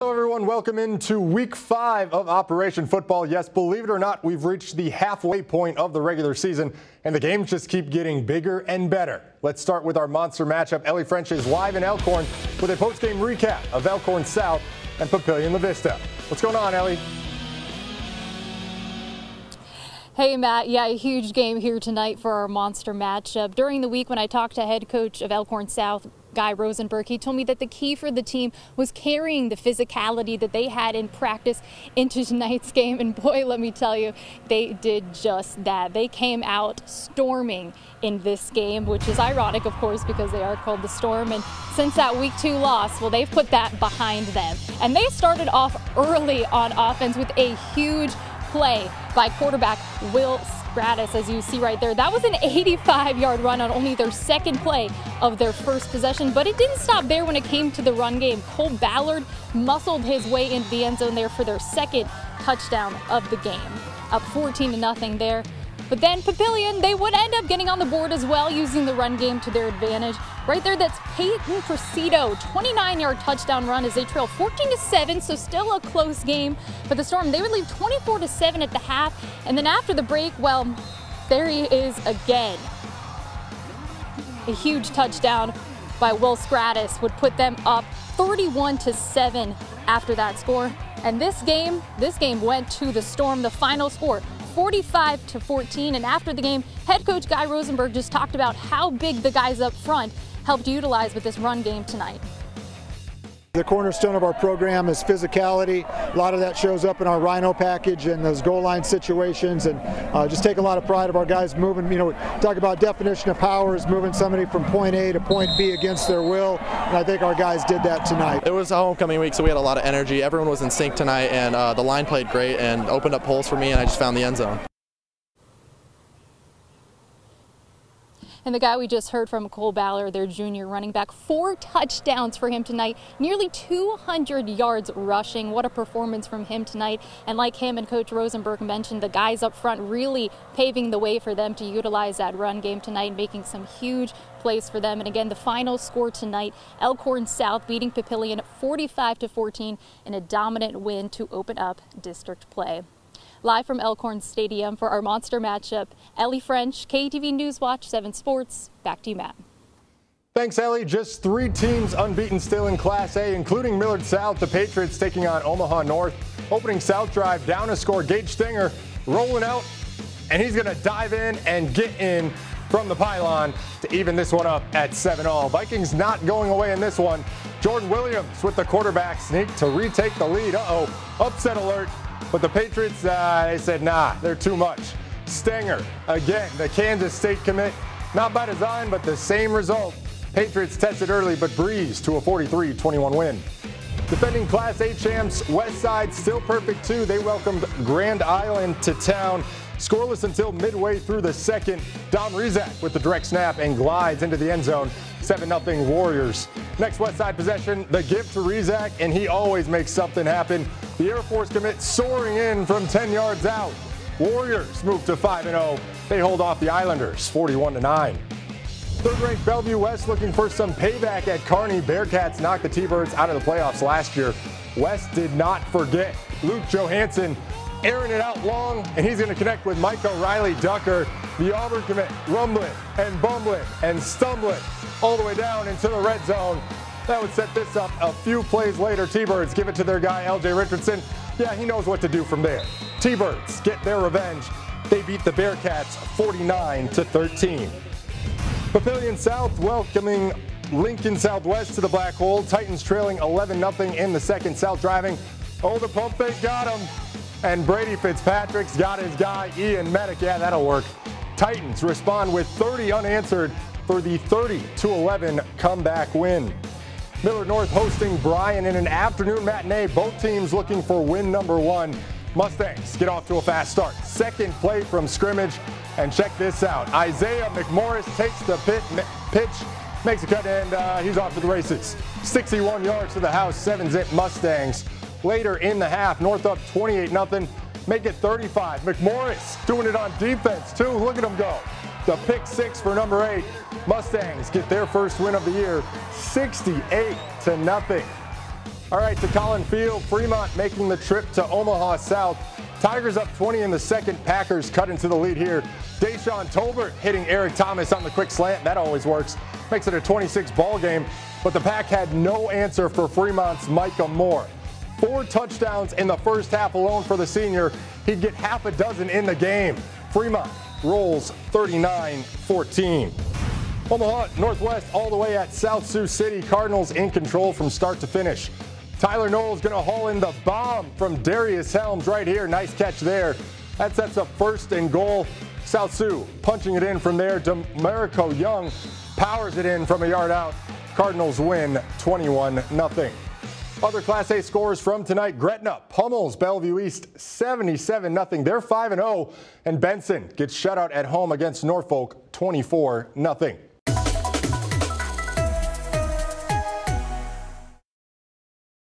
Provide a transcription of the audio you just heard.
Hello everyone, welcome into week 5 of Operation Football. Yes, believe it or not, we've reached the halfway point of the regular season and the games just keep getting bigger and better. Let's start with our monster matchup. Ellie French is live in Elkhorn with a post-game recap of Elkhorn South and Papillion La Vista. What's going on, Ellie? Hey Matt, yeah, a huge game here tonight for our monster matchup. During the week when I talked to head coach of Elkhorn South, Guy Rosenberg, he told me that the key for the team was carrying the physicality that they had in practice into tonight's game. And boy, let me tell you, they did just that. They came out storming in this game, which is ironic, of course, because they are called the Storm. And since that week 2 loss, well, they've put that behind them. And they started off early on offense with a huge play by quarterback Will Stratus, as you see right there. That was an 85-yard run on only their second play of their first possession, but it didn't stop there when it came to the run game. Cole Ballard muscled his way into the end zone there for their second touchdown of the game. Up 14-0 there. But then Papillion, they would end up getting on the board as well, using the run game to their advantage. Right there, that's Peyton Presido, 29-yard touchdown run as they trail 14-7, so still a close game. But the Storm, they would leave 24-7 at the half. And then after the break, well, there he is again. A huge touchdown by Will Stratus would put them up 31-7 after that score. And this game went to the Storm. The final score, 45-14. And after the game, head coach Guy Rosenberg just talked about how big the guys up front helped utilize with this run game tonight. The cornerstone of our program is physicality. A lot of that shows up in our Rhino package and those goal line situations, and just take a lot of pride of our guys moving. You know, talk about definition of power is moving somebody from point A to point B against their will, and I think our guys did that tonight. It was a homecoming week, so we had a lot of energy. Everyone was in sync tonight, and the line played great and opened up holes for me, and I just found the end zone. And the guy we just heard from, Cole Ballard, their junior running back, 4 touchdowns for him tonight, nearly 200 yards rushing. What a performance from him tonight. And like him and Coach Rosenberg mentioned, the guys up front really paving the way for them to utilize that run game tonight, making some huge plays for them. And again, the final score tonight, Elkhorn South beating Papillion 45-14 in a dominant win to open up district play. Live from Elkhorn Stadium for our monster matchup, Ellie French, KTV News Watch 7 Sports. Back to you, Matt. Thanks, Ellie. Just 3 teams unbeaten still in Class A, including Millard South. The Patriots taking on Omaha North. Opening South drive, down to score. Gage Stenger rolling out, and he's going to dive in and get in from the pylon to even this one up at 7-all. Vikings not going away in this one. Jordan Williams with the quarterback sneak to retake the lead. Upset alert. But the Patriots, they said, nah, they're too much. Stenger, again, the Kansas State commit. Not by design, but the same result. Patriots tested early, but breezed to a 43-21 win. Defending Class A champs, Westside still perfect too. They welcomed Grand Island to town. Scoreless until midway through the second. Dom Rizak with the direct snap and glides into the end zone. 7-0 Warriors. Next Westside possession, the give to Rizak, and he always makes something happen. The Air Force commit soaring in from 10 yards out. Warriors move to 5-0. They hold off the Islanders 41-9. Third-ranked Bellevue West looking for some payback at Kearney. Bearcats knocked the T-Birds out of the playoffs last year. West did not forget. Luke Johansson airing it out long, and he's going to connect with Micah Riley Ducker. The Auburn commit rumbling and bumbling and stumbling all the way down into the red zone. That would set this up a few plays later. T-Birds give it to their guy, LJ Richardson. Yeah, he knows what to do from there. T-Birds get their revenge. They beat the Bearcats 49-13. Papillion South welcoming Lincoln Southwest to the Black Hole. Titans trailing 11-0 in the second. South driving. Oh, the pump fake got him. And Brady Fitzpatrick's got his guy, Ian Medic. Yeah, that'll work. Titans respond with 30 unanswered for the 30-11 comeback win. Millard North hosting Bryan in an afternoon matinee. Both teams looking for win number 1. Mustangs get off to a fast start. Second play from scrimmage. And check this out. Isaiah McMorris takes the pitch, makes a cut, and he's off to the races. 61 yards to the house, 7-zip Mustangs. Later in the half, North up 28-0. Make it 35. McMorris doing it on defense, too. Look at him go. The pick 6 for number 8. Mustangs get their first win of the year, 68-0. All right, to Collin Field, Fremont making the trip to Omaha South. Tigers up 20 in the second. Packers cut into the lead here. Deshaun Tolbert hitting Eric Thomas on the quick slant. That always works. Makes it a 26 ball game. But the Pack had no answer for Fremont's Micah Moore. 4 touchdowns in the first half alone for the senior. He'd get half a dozen in the game. Fremont rolls 39-14. Omaha Northwest all the way at South Sioux City. Cardinals in control from start to finish. Tyler Knowles going to haul in the bomb from Darius Helms right here. Nice catch there. That sets up 1st and goal. South Sioux punching it in from there. Demarico Young powers it in from a yard out. Cardinals win 21-0. Other Class A scores from tonight. Gretna pummels Bellevue East 77-0. They're 5-0. And Benson gets shut out at home against Norfolk 24-0.